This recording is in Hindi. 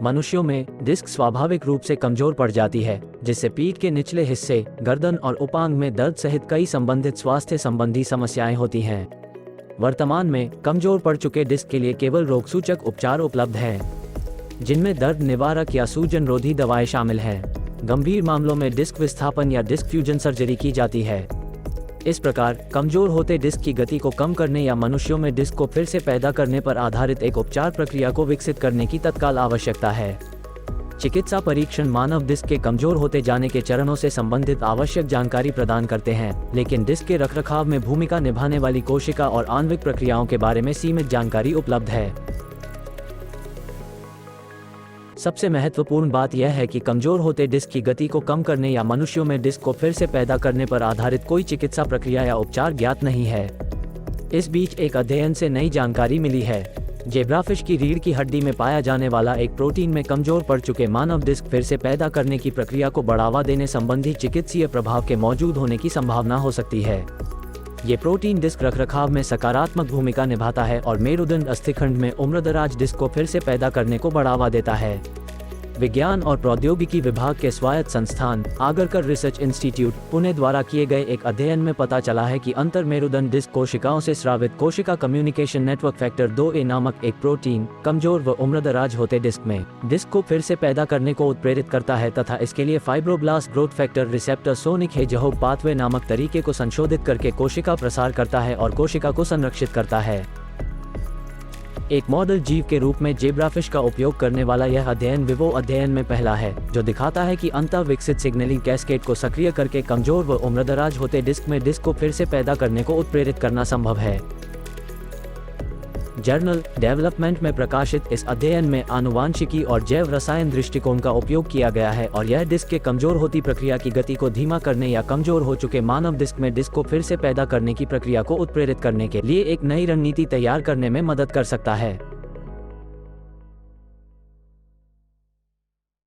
मनुष्यों में डिस्क स्वाभाविक रूप से कमजोर पड़ जाती है, जिससे पीठ के निचले हिस्से, गर्दन और उपांग में दर्द सहित कई संबंधित स्वास्थ्य संबंधी समस्याएं होती हैं। वर्तमान में कमजोर पड़ चुके डिस्क के लिए केवल रोगसूचक उपचार उपलब्ध हैं, जिनमें दर्द निवारक या सूजन रोधी दवाएं शामिल हैं। गंभीर मामलों में डिस्क विस्थापन या डिस्क फ्यूजन सर्जरी की जाती है। इस प्रकार कमजोर होते डिस्क की गति को कम करने या मनुष्यों में डिस्क को फिर से पैदा करने पर आधारित एक उपचार प्रक्रिया को विकसित करने की तत्काल आवश्यकता है। चिकित्सा परीक्षण मानव डिस्क के कमजोर होते जाने के चरणों से संबंधित आवश्यक जानकारी प्रदान करते हैं, लेकिन डिस्क के रखरखाव में भूमिका निभाने वाली कोशिका और आणविक प्रक्रियाओं के बारे में सीमित जानकारी उपलब्ध है। सबसे महत्वपूर्ण बात यह है कि कमजोर होते डिस्क की गति को कम करने या मनुष्यों में डिस्क को फिर से पैदा करने पर आधारित कोई चिकित्सा प्रक्रिया या उपचार ज्ञात नहीं है। इस बीच एक अध्ययन से नई जानकारी मिली है। जेब्राफिश की रीढ़ की हड्डी में पाया जाने वाला एक प्रोटीन में कमजोर पड़ चुके मानव डिस्क फिर से पैदा करने की प्रक्रिया को बढ़ावा देने संबंधी चिकित्सीय प्रभाव के मौजूद होने की संभावना हो सकती है। ये प्रोटीन डिस्क रखरखाव में सकारात्मक भूमिका निभाता है और मेरुदंड अस्थिखंड में उम्रदराज डिस्क को फिर से पैदा करने को बढ़ावा देता है। विज्ञान और प्रौद्योगिकी विभाग के स्वायत्त संस्थान आगरकर रिसर्च इंस्टीट्यूट पुणे द्वारा किए गए एक अध्ययन में पता चला है कि अंतर मेरुदंड डिस्क कोशिकाओं से स्रावित कोशिका कम्युनिकेशन नेटवर्क फैक्टर 2A नामक एक प्रोटीन कमजोर व उम्रदराज होते डिस्क में डिस्क को फिर से पैदा करने को उत्प्रेरित करता है तथा इसके लिए fibroblast growth factor receptor sonic hedgehog pathway नामक तरीके को संशोधित करके कोशिका प्रसार करता है और कोशिका को संरक्षित करता है। एक मॉडल जीव के रूप में जेब्राफिश का उपयोग करने वाला यह अध्ययन विवो अध्ययन में पहला है, जो दिखाता है कि अंतः विकसित सिग्नलिंग कैस्केड को सक्रिय करके कमजोर व उम्रदराज होते डिस्क में डिस्क को फिर से पैदा करने को उत्प्रेरित करना संभव है। जर्नल डेवलपमेंट में प्रकाशित इस अध्ययन में आनुवांशिकी और जैव रसायन दृष्टिकोण का उपयोग किया गया है और यह डिस्क के कमजोर होती प्रक्रिया की गति को धीमा करने या कमजोर हो चुके मानव डिस्क में डिस्क को फिर से पैदा करने की प्रक्रिया को उत्प्रेरित करने के लिए एक नई रणनीति तैयार करने में मदद कर सकता है।